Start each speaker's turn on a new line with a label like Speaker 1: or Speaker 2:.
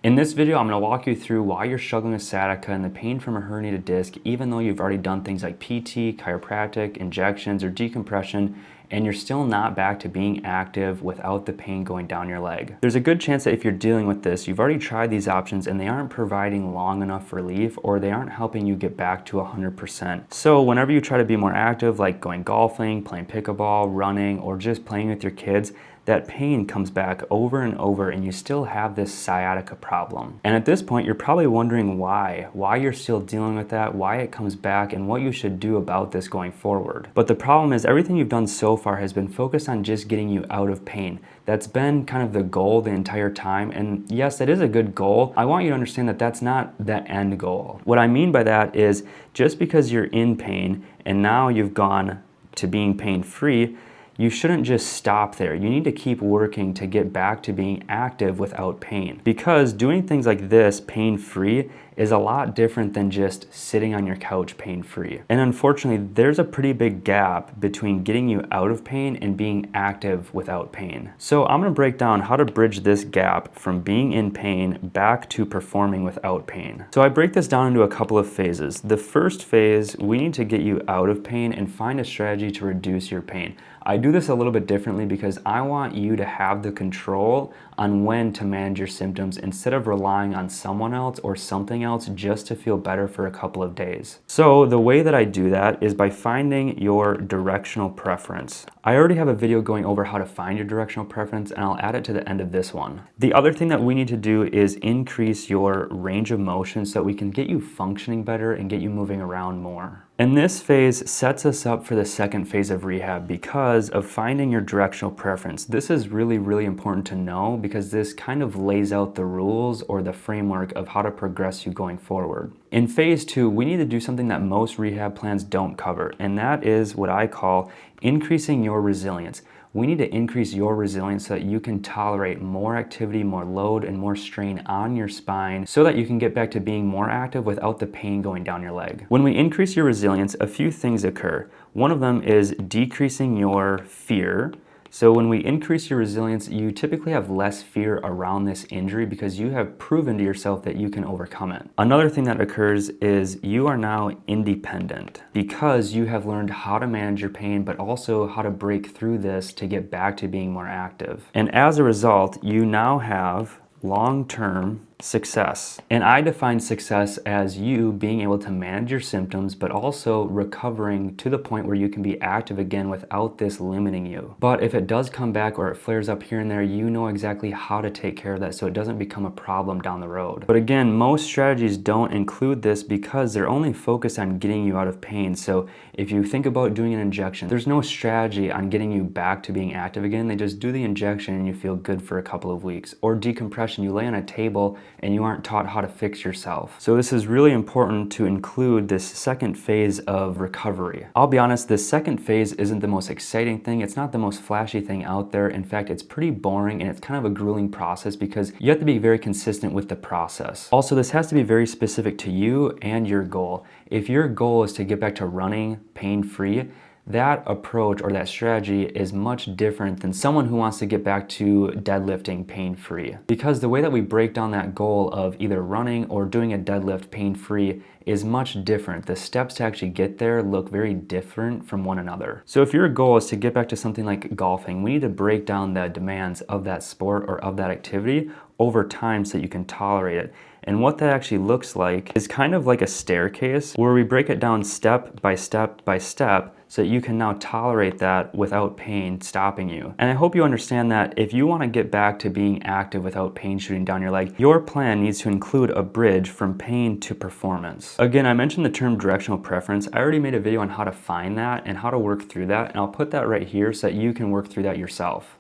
Speaker 1: In this video, I'm going to walk you through why you're struggling with sciatica and the pain from a herniated disc, even though you've already done things like PT, chiropractic, injections, or decompression, and you're still not back to being active without the pain going down your leg. There's a good chance that if you're dealing with this, you've already tried these options and they aren't providing long enough relief, or they aren't helping you get back to 100%. So whenever you try to be more active, like going golfing, playing pickleball, running, or just playing with your kids, that pain comes back over and over and you still have this sciatica problem. And at this point, you're probably wondering why you're still dealing with that, why it comes back, and what you should do about this going forward. But the problem is everything you've done so far has been focused on just getting you out of pain. That's been kind of the goal the entire time. And yes, that is a good goal. I want you to understand that that's not the end goal. What I mean by that is just because you're in pain and now you've gone to being pain-free, you shouldn't just stop there. You need to keep working to get back to being active without pain. Because doing things like this pain-free is a lot different than just sitting on your couch pain-free. And unfortunately, there's a pretty big gap between getting you out of pain and being active without pain. So I'm gonna break down how to bridge this gap from being in pain back to performing without pain. So I break this down into a couple of phases. The first phase, we need to get you out of pain and find a strategy to reduce your pain. I do this a little bit differently because I want you to have the control on when to manage your symptoms instead of relying on someone else or something else just to feel better for a couple of days. So the way that I do that is by finding your directional preference. I already have a video going over how to find your directional preference, and I'll add it to the end of this one. The other thing that we need to do is increase your range of motion so that we can get you functioning better and get you moving around more. And this phase sets us up for the second phase of rehab because of finding your directional preference. This is really, really important to know because this kind of lays out the rules or the framework of how to progress you going forward. In phase 2, we need to do something that most rehab plans don't cover, and that is what I call increasing your resilience. We need to increase your resilience so that you can tolerate more activity, more load, and more strain on your spine so that you can get back to being more active without the pain going down your leg. When we increase your resilience, a few things occur. One of them is decreasing your fear. So when we increase your resilience, you typically have less fear around this injury because you have proven to yourself that you can overcome it. Another thing that occurs is you are now independent because you have learned how to manage your pain, but also how to break through this to get back to being more active. And as a result, you now have long-term success. And I define success as you being able to manage your symptoms, but also recovering to the point where you can be active again without this limiting you. But if it does come back or it flares up here and there, you know exactly how to take care of that so it doesn't become a problem down the road. But again, most strategies don't include this because they're only focused on getting you out of pain. So if you think about doing an injection, there's no strategy on getting you back to being active again. They just do the injection and you feel good for a couple of weeks. Or decompression, you lay on a table and you aren't taught how to fix yourself. So this is really important to include this second phase of recovery. I'll be honest, this second phase isn't the most exciting thing. It's not the most flashy thing out there. In fact, it's pretty boring and it's kind of a grueling process because you have to be very consistent with the process. Also, this has to be very specific to you and your goal. If your goal is to get back to running pain-free, that approach or that strategy is much different than someone who wants to get back to deadlifting pain-free. Because the way that we break down that goal of either running or doing a deadlift pain-free is much different. The steps to actually get there look very different from one another. So if your goal is to get back to something like golfing, we need to break down the demands of that sport or of that activity over time so that you can tolerate it. And what that actually looks like is kind of like a staircase where we break it down step by step by step so that you can now tolerate that without pain stopping you. And I hope you understand that if you want to get back to being active without pain shooting down your leg, your plan needs to include a bridge from pain to performance. Again, I mentioned the term directional preference. I already made a video on how to find that and how to work through that, and I'll put that right here so that you can work through that yourself.